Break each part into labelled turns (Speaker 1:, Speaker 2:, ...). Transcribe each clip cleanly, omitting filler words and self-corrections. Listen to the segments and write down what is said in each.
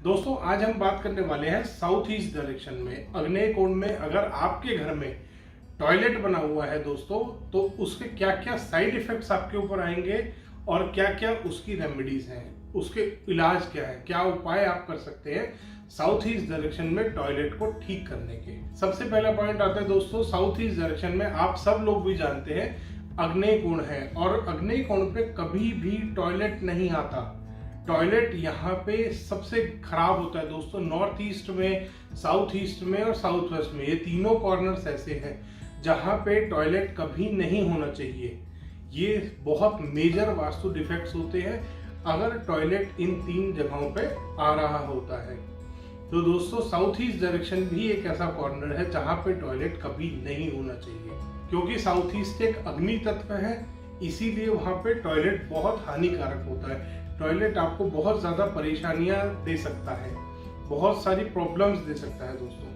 Speaker 1: दोस्तों आज हम बात करने वाले हैं साउथ ईस्ट डायरेक्शन में आग्नेय कोण में अगर आपके घर में टॉयलेट बना हुआ है दोस्तों, तो उसके क्या क्या साइड इफेक्ट्स आपके ऊपर आएंगे और क्या क्या उसकी रेमेडीज हैं, उसके इलाज क्या है, क्या उपाय आप कर सकते हैं साउथ ईस्ट डायरेक्शन में टॉयलेट को ठीक करने के। सबसे पहला पॉइंट आता है दोस्तों, साउथ ईस्ट डायरेक्शन में आप सब लोग भी जानते हैं आग्नेय कोण है और आग्नेय कोण पे कभी भी टॉयलेट नहीं आता। टॉयलेट यहाँ पे सबसे खराब होता है दोस्तों। नॉर्थ ईस्ट में, साउथ ईस्ट में और साउथ वेस्ट में, ये तीनों कॉर्नर्स ऐसे हैं जहाँ पे टॉयलेट कभी नहीं होना चाहिए। ये बहुत मेजर वास्तु डिफेक्ट्स होते हैं अगर टॉयलेट इन तीन जगहों पे आ रहा होता है। तो दोस्तों साउथ ईस्ट डायरेक्शन भी एक ऐसा कॉर्नर है जहाँ पे टॉयलेट कभी नहीं होना चाहिए, क्योंकि साउथ ईस्ट एक अग्नि तत्व है, इसीलिए वहाँ पे टॉयलेट बहुत हानिकारक होता है। टॉयलेट आपको बहुत ज्यादा परेशानियां दे सकता है, बहुत सारी प्रॉब्लम्स दे सकता है दोस्तों।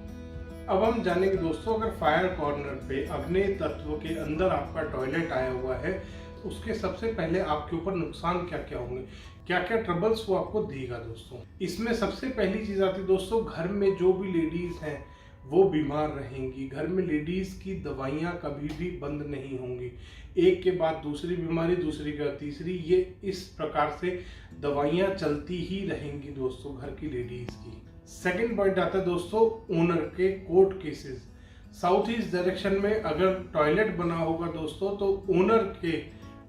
Speaker 1: अब हम जानेंगे दोस्तों, अगर फायर कॉर्नर पे अग्नि तत्व के अंदर आपका टॉयलेट आया हुआ है तो उसके सबसे पहले आपके ऊपर नुकसान क्या क्या होंगे, क्या क्या ट्रबल्स वो आपको देगा दोस्तों। इसमें सबसे पहली चीज आती है दोस्तों, घर में जो भी लेडीज हैं वो बीमार रहेंगी। घर में लेडीज की दवाइयाँ कभी भी बंद नहीं होंगी, एक के बाद दूसरी बीमारी, दूसरी के बाद तीसरी, ये इस प्रकार से दवाइयाँ चलती ही रहेंगी दोस्तों घर की लेडीज की। सेकंड पॉइंट आता है दोस्तों, ओनर के court cases. South east direction में अगर टॉयलेट बना होगा दोस्तों तो ओनर के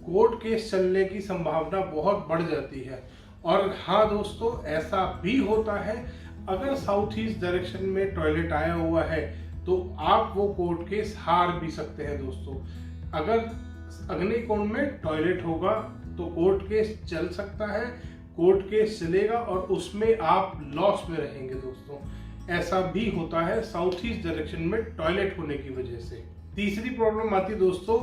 Speaker 1: कोर्ट केस चलने की संभावना बहुत बढ़ जाती है। और हाँ दोस्तों, ऐसा भी होता है अगर साउथ ईस्ट डायरेक्शन में टॉयलेट आया हुआ है तो आप वो कोर्ट केस हार भी सकते हैं दोस्तों। अगर आग्नेय कोण में टॉयलेट होगा तो कोर्ट केस चल सकता है, कोर्ट केस चलेगा और उसमें आप लॉस में रहेंगे दोस्तों। ऐसा भी होता है साउथ ईस्ट डायरेक्शन में टॉयलेट होने की वजह से। तीसरी प्रॉब्लम आती है दोस्तों,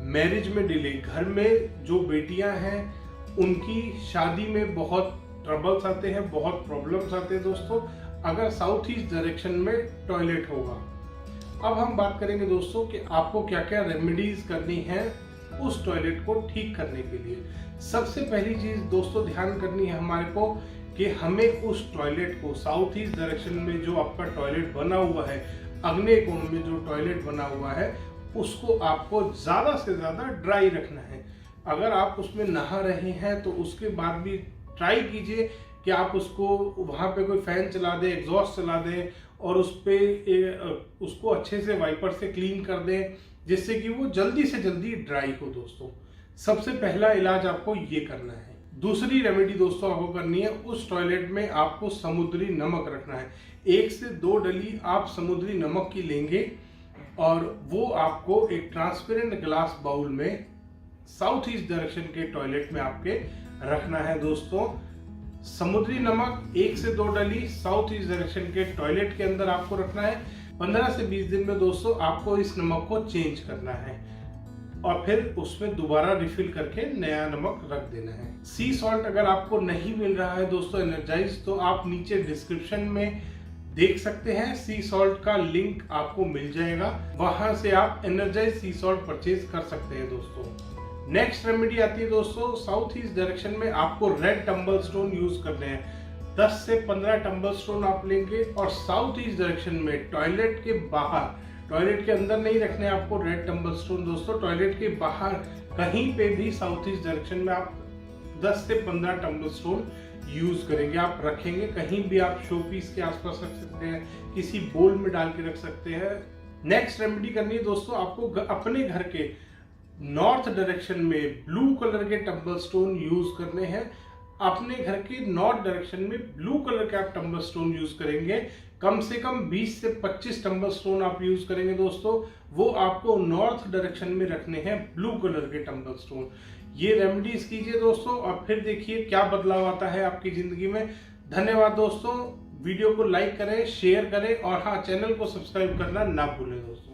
Speaker 1: मैरिज में डिले। घर में जो बेटियां हैं उनकी शादी में बहुत ट्रबल्स आते हैं, बहुत प्रॉब्लम्स आते हैं दोस्तों अगर साउथ ईस्ट डायरेक्शन में टॉयलेट होगा। अब हम बात करेंगे दोस्तों कि आपको क्या क्या रेमेडीज करनी है उस टॉयलेट को ठीक करने के लिए। सबसे पहली चीज दोस्तों ध्यान करनी है हमारे को कि हमें उस टॉयलेट को, साउथ ईस्ट डायरेक्शन में जो आपका टॉयलेट बना हुआ है, आग्नेय कोण में जो टॉयलेट बना हुआ है, उसको आपको ज्यादा से ज्यादा ड्राई रखना है। अगर आप उसमें नहा रहे हैं तो उसके बाद भी ट्राई कीजिए कि आप उसको वहाँ पे कोई फैन चला दें, एग्जॉस्ट चला दें और उसको अच्छे से वाइपर से क्लीन कर दें, जिससे कि वो जल्दी से जल्दी ड्राई हो दोस्तों। सबसे पहला इलाज आपको ये करना है। दूसरी रेमेडी दोस्तों आपको करनी है, उस टॉयलेट में आपको समुद्री नमक रखना है। 1 से 2 डली आप समुद्री नमक की लेंगे और वो आपको एक ट्रांसपेरेंट ग्लास बाउल में साउथ ईस्ट डायरेक्शन के टॉयलेट में आपके रखना है दोस्तों। समुद्री नमक 1 से 2 डली साउथ ईस्ट डायरेक्शन के टॉयलेट के अंदर आपको रखना है। 15 से 20 दिन में दोस्तों आपको इस नमक को चेंज करना है और फिर उसमें दोबारा रिफिल करके नया नमक रख देना है। सी सॉल्ट अगर आपको नहीं मिल रहा है दोस्तों एनर्जाइज, तो आप नीचे डिस्क्रिप्शन में देख सकते हैं, सी सॉल्ट का लिंक आपको मिल जाएगा, वहां से आप एनर्जाइज सी सॉल्ट परचेज कर सकते हैं दोस्तों। नेक्स्ट रेमेडी आती है दोस्तों, साउथ ईस्ट डायरेक्शन में आपको रेड टंबल स्टोन यूज करने हैं। 10 से 15 टंबल स्टोन आप लेंगे और साउथ ईस्ट डायरेक्शन में टॉयलेट के बाहर, टॉयलेट के अंदर नहीं रखने आपको रेड टंबल स्टोन दोस्तों, टॉयलेट के बाहर कहीं पे भी साउथ ईस्ट डायरेक्शन में आप 10 से 15 टंबल स्टोन यूज करेंगे, आप रखेंगे। कहीं भी आप शो पीस के आसपास रख सकते हैं, किसी बोल में डाल के रख सकते हैं। नेक्स्ट रेमेडी करनी है दोस्तों, आपको अपने घर के नॉर्थ डायरेक्शन में ब्लू कलर के टंबल स्टोन यूज करने हैं। अपने घर के नॉर्थ डायरेक्शन में ब्लू कलर के आप टंबल स्टोन यूज करेंगे। कम से कम 20 से 25 टंबल स्टोन आप यूज करेंगे दोस्तों, वो आपको नॉर्थ डायरेक्शन में रखने हैं, ब्लू कलर के टंबल स्टोन। ये रेमेडीज कीजिए दोस्तों और फिर देखिए क्या बदलाव आता है आपकी जिंदगी में। धन्यवाद दोस्तों, वीडियो को लाइक करें, शेयर करें और हाँ, चैनल को सब्सक्राइब करना ना भूलें दोस्तों।